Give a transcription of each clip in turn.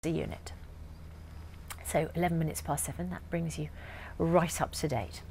a unit. So 11 minutes past 7, that brings you right up to date.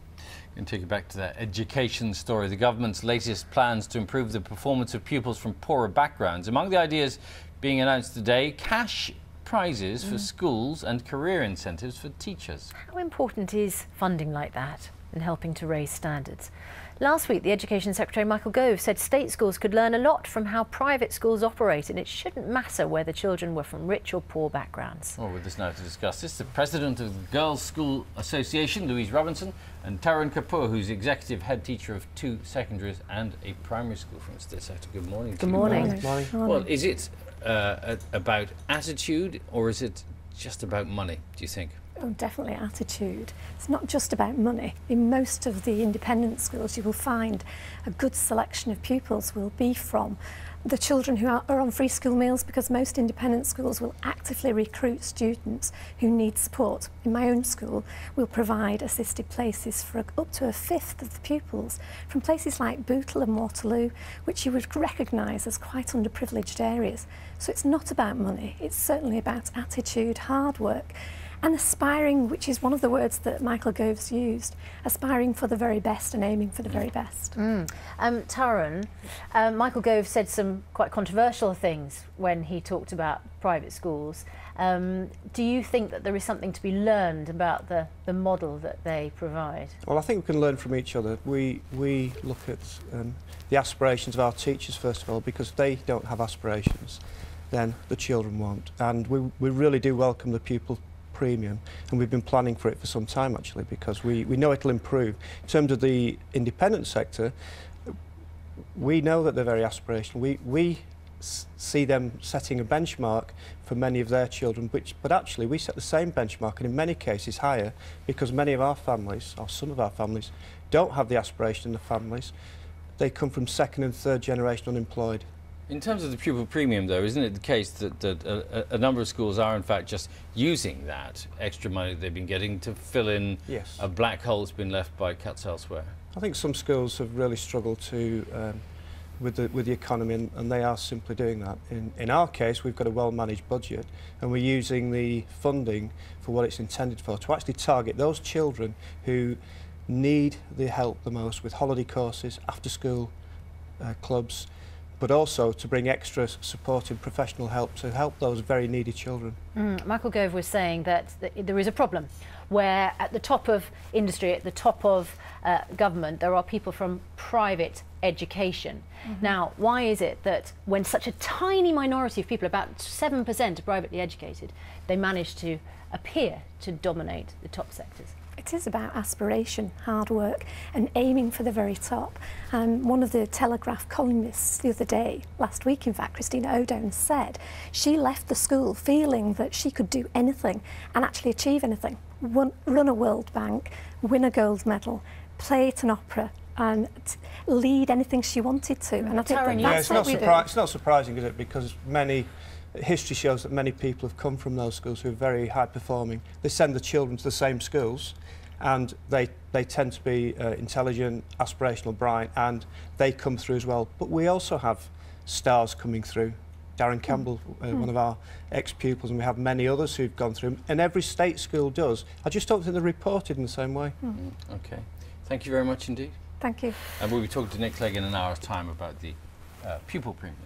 Going to take you back to that education story. The government's latest plans to improve the performance of pupils from poorer backgrounds. Among the ideas being announced today, cash prizes for schools and career incentives for teachers. How important is funding like that in helping to raise standards? Last week, the Education Secretary Michael Gove said state schools could learn a lot from how private schools operate, and it shouldn't matter whether children were from rich or poor backgrounds. Well, with us now to discuss this, the President of the Girls' School Association, L.Robinson, and Tarun Kapoor, who's Executive Head Teacher of 2 secondaries and a primary school from Stitsata. Good morning. Good morning. Good morning. Well, is it about attitude, or is it just about money, do you think? Oh, definitely attitude. It's not just about money. In most of the independent schools, you will find a good selection of pupils will be from the children who are on free school meals, because most independent schools will actively recruit students who need support. In my own school, we'll provide assisted places for up to a fifth of the pupils from places like Bootle and Waterloo, which you would recognise as quite underprivileged areas. So it's not about money, it's certainly about attitude, hard work, and aspiring, which is one of the words that Michael Gove's used, aspiring for the very best and aiming for the very best. Tarun, Michael Gove said some quite controversial things when he talked about private schools. Do you think that there is something to be learned about the model that they provide? Well, I think we can learn from each other. We look at the aspirations of our teachers, first of all, because if they don't have aspirations, then the children won't. And we really do welcome the pupil premium, and we've been planning for it for some time actually, because we know it'll improve. In terms of the independent sector, we know that they're very aspirational. We see them setting a benchmark for many of their children, but actually we set the same benchmark, and in many cases higher, because many of our families, or some of our families, don't have the aspiration in the families. They come from 2nd and 3rd generation unemployed. In terms of the pupil premium, though, isn't it the case that a number of schools are, in fact, just using that extra money they've been getting to fill in a black hole that's been left by cuts elsewhere? I think some schools have really struggled to with the economy, and they are simply doing that. In our case, we've got a well-managed budget, and we're using the funding for what it's intended for, to actually target those children who need the help the most, with holiday courses, after-school clubs, but also to bring extra support and professional help to help those very needy children. Michael Gove was saying that there is a problem where at the top of industry, at the top of government, there are people from private education. Now, why is it that when such a tiny minority of people, about 7% are privately educated, they manage to appear to dominate the top sectors? It is about aspiration, hard work, and aiming for the very top. One of the Telegraph columnists the other day, last week in fact, Christina O'Dowd, said she left the school feeling that she could do anything and actually achieve anything. Run a World Bank, win a gold medal, play at an opera, and lead anything she wanted to. And I think that's what we do. It's not surprising, is it? Because history shows that many people have come from those schools who are very high performing. They send the children to the same schools, and they tend to be intelligent, aspirational, bright, and they come through as well. But we also have stars coming through. Darren Campbell, one of our ex-pupils, and we have many others who've gone through, and every state school does. I just don't think they're reported in the same way. OK. Thank you very much indeed. Thank you. And we'll be talking to Nick Clegg in an hour's time about the pupil premium.